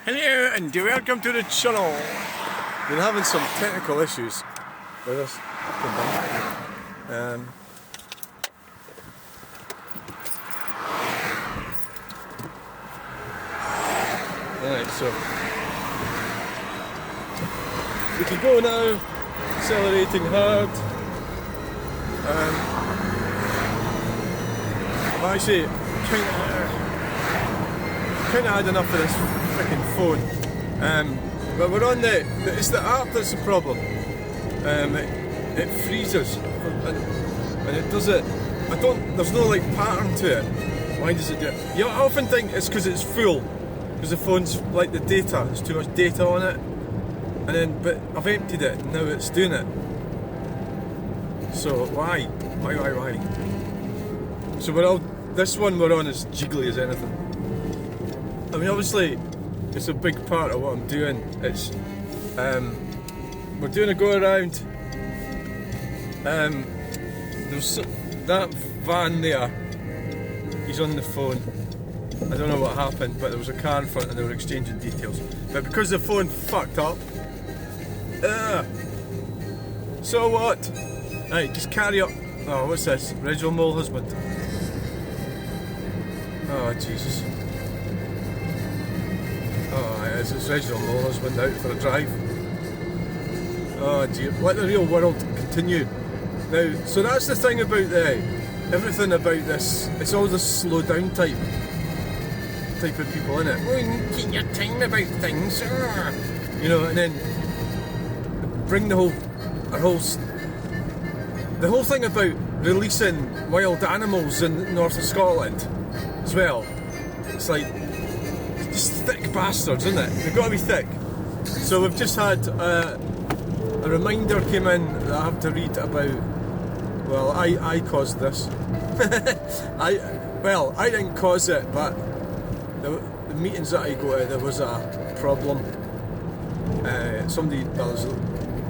Hello and welcome to the channel. Been having some technical issues with this. Alright, so we can go now, accelerating hard. I've actually kind of had enough of this freaking phone. But we're on it's the app that's the problem. It freezes and it does it. There's no like pattern to it. Why does it do it? You know, I often think it's because it's full. Because the phone's like the data, there's too much data on it. But I've emptied it and now it's doing it. So why? So this one we're on is jiggly as anything. I mean, obviously, it's a big part of what I'm doing. It's we're doing a go around. There's that van there. He's on the phone. I don't know what happened, but there was a car in front and they were exchanging details. But because the phone fucked up, so what? Right, just carry up. Oh, what's this? Reginald Mole husband. Oh, Jesus. Oh, it's Reginald Mole husband out for a drive. Oh, dear. Let the real world continue. Now, so that's the thing about everything about this. It's all the slow down type of people, innit? Oh, you need to take your time about things. You know, and then bring the whole thing about releasing wild animals in the north of Scotland as well. It's like, just thick bastards, isn't it? They've got to be thick. So we've just had a reminder came in that I have to read about. Well, I caused this. I didn't cause it, but the meetings that I go to, there was a problem. A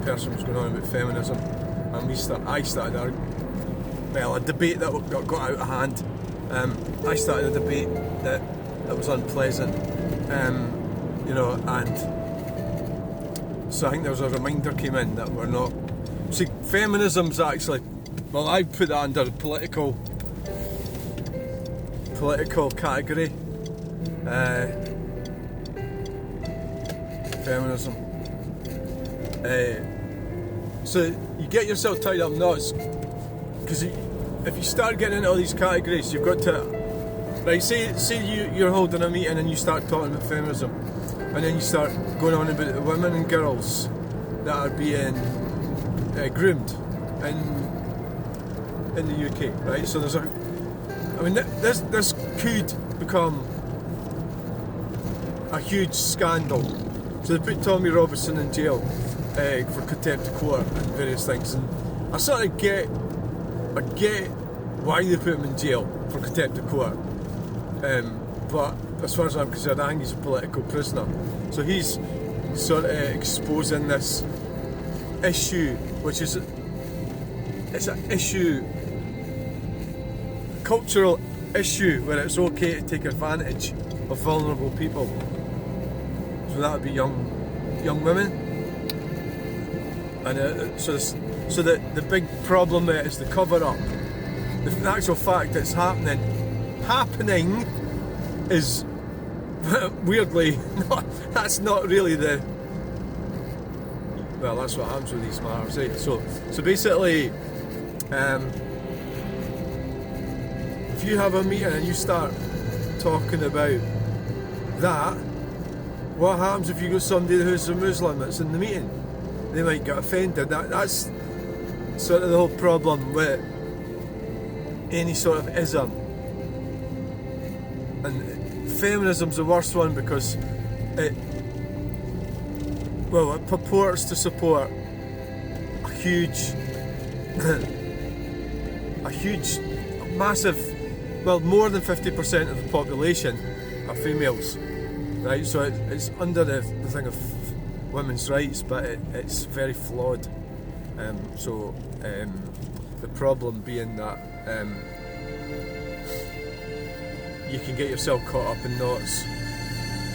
person was going on about feminism, and I started a debate that got out of hand. I started a debate that was unpleasant, you know, and so I think there was a reminder came in that we're not. See, feminism's actually, well, I put that under a political category. Feminism. So you get yourself tied up knots because if you start getting into all these categories, you've got to, right? Say you're holding a meeting and you start talking about feminism, and then you start going on about the women and girls that are being groomed in the UK, right? So this could become a huge scandal. So they put Tommy Robinson in jail for contempt of court and various things, and I sort of get why they put him in jail for contempt of court, but as far as I'm concerned, I think he's a political prisoner. So he's sort of exposing this issue, which is it's an issue, cultural issue, where it's okay to take advantage of vulnerable people. So that would be young women, and so the big problem there is the cover up. The actual fact it's happening is weirdly that's not really well, that's what happens with these matters, eh? So basically, if you have a meeting and you start talking about that, what happens if you got somebody who's a Muslim that's in the meeting? They might get offended. That's sort of the whole problem with any sort of ism. And feminism's the worst one because it purports to support a huge, massive, well, more than 50% of the population are females. Right, so it's under the thing of women's rights, but it's very flawed. The problem being that you can get yourself caught up in knots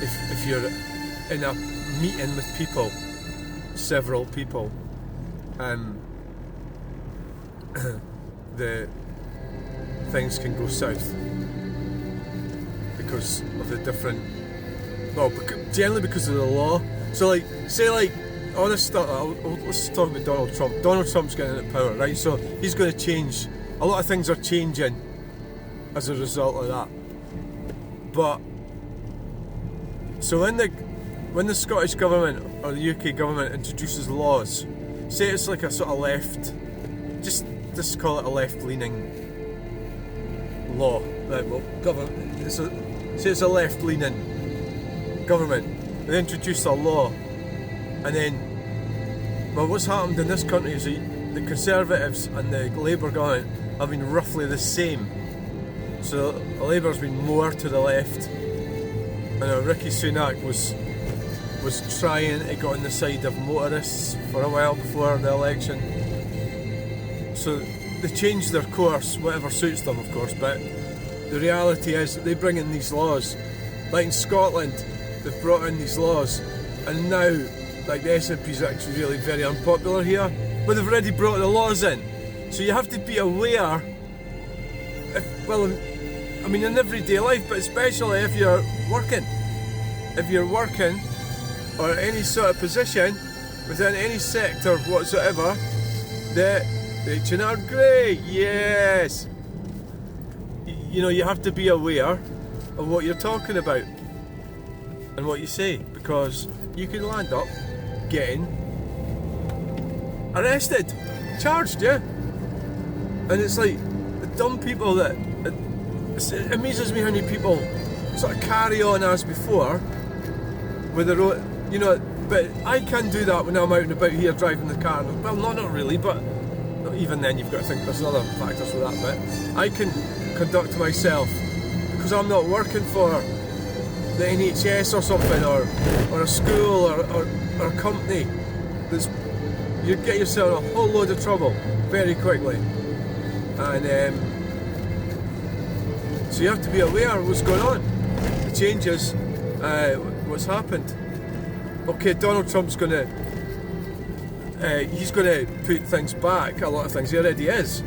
if you're in a meeting with people, several people, and the things can go south because of the different, well, generally because of the law. So like, say like, let's talk about Donald Trump. Donald Trump's getting into power, right? So he's going to change, a lot of things are changing as a result of that. But, so when the Scottish government or the UK government introduces laws, say it's like a sort of left, just call it a left-leaning law, right? Well, government, say it's a left-leaning government, they introduce a law, and then, well, what's happened in this country is the Conservatives and the Labour government have been roughly the same. So Labour's been more to the left, and Rishi Sunak was trying to get on the side of motorists for a while before the election. So they changed their course, whatever suits them, of course, but the reality is that they bring in these laws. Like in Scotland, they've brought in these laws, and now, like, the SNP is actually really very unpopular here, but they've already brought the laws in. So you have to be aware, in everyday life, but especially if you're working. If you're working, or any sort of position, within any sector whatsoever, the H&R Grey, yes! You have to be aware of what you're talking about and what you say, because you can land up getting arrested, charged, yeah? And it's like, the dumb people that, it amazes me how many people sort of carry on as before with their own, but I can do that when I'm out and about here driving the car. Well, not really, but even then you've got to think there's other factors with that, but I can conduct myself because I'm not working for the NHS or something, or a school or a company. You get yourself in a whole load of trouble very quickly, and so you have to be aware of what's going on, the changes, what's happened. Okay, Donald Trump's he's going to put things back, a lot of things. He already is.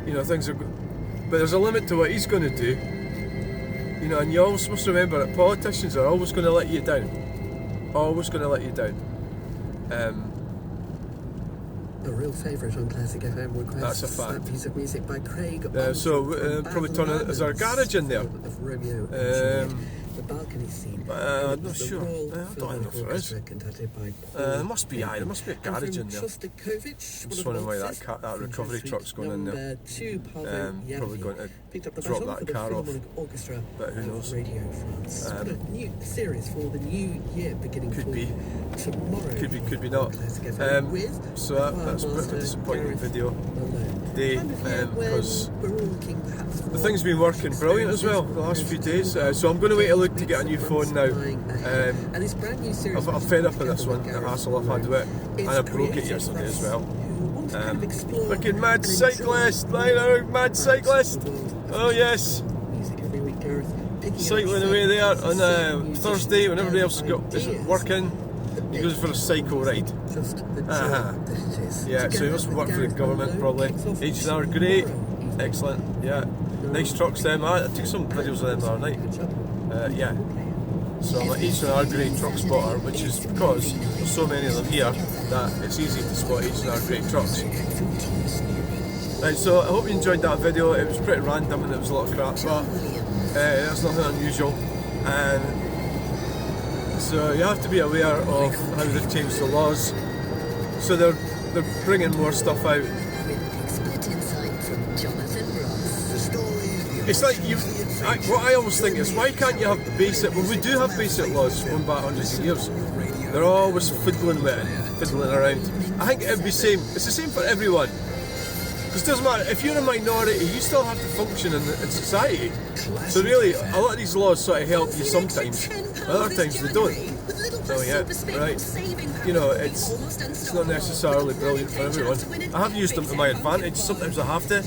Things are, but there's a limit to what he's going to do. And you always must remember that politicians are always going to let you down. Always going to let you down. A real favourite on Classic FM requests. That's a fact. That piece of music by Craig. So probably turn it as our garage in there. Of Romeo the balcony scene. I'm not sure. I don't know if there is. There must be a garage in there. I'm just wondering why that recovery truck's going in there. Probably going to drop that car off. But who knows? A new series for the new year beginning. Could be. Tomorrow. Could be not. So that's a bit of a disappointing video today, because the thing's been working brilliant as well the last few days. So I'm going to wait a look to get a new phone now. I'm fed up of this one, the hassle I've had with it, and I broke it yesterday as well. Looking mad cyclist, mad cyclist. Oh yes, cycling away there on Thursday when everybody else isn't working. He goes for a cycle ride. Yeah, so he must work for the government probably. H&R Grey, excellent. Yeah, nice trucks them. I took some videos of them the other night. Yeah, so I'm an H&R Grey truck spotter, which is because there's so many of them here that it's easy to spot H&R Grey trucks. Right, so I hope you enjoyed that video. It was pretty random and it was a lot of crap, but there's nothing unusual. And so you have to be aware of how they've changed the laws. So they're bringing more stuff out. It's like what I always think is, why can't you have basic? Well, we do have basic laws going back hundreds of years. They're always fiddling with it, fiddling around. I think it'd be same. It's the same for everyone. Because it doesn't matter, if you're a minority, you still have to function in society. So really, a lot of these laws sort of help you sometimes, but other times they don't. So yeah, right. It's not necessarily brilliant for everyone. I have used them to my advantage, sometimes I have to.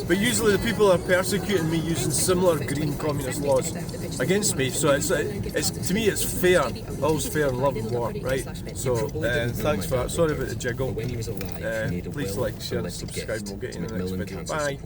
But usually the people are persecuting me using similar green communist laws against me. So it's to me it's fair. All's fair in love and war, right? So thanks for that. Sorry about the jiggle. Please like, share, and subscribe. We'll get you in the next video. Bye.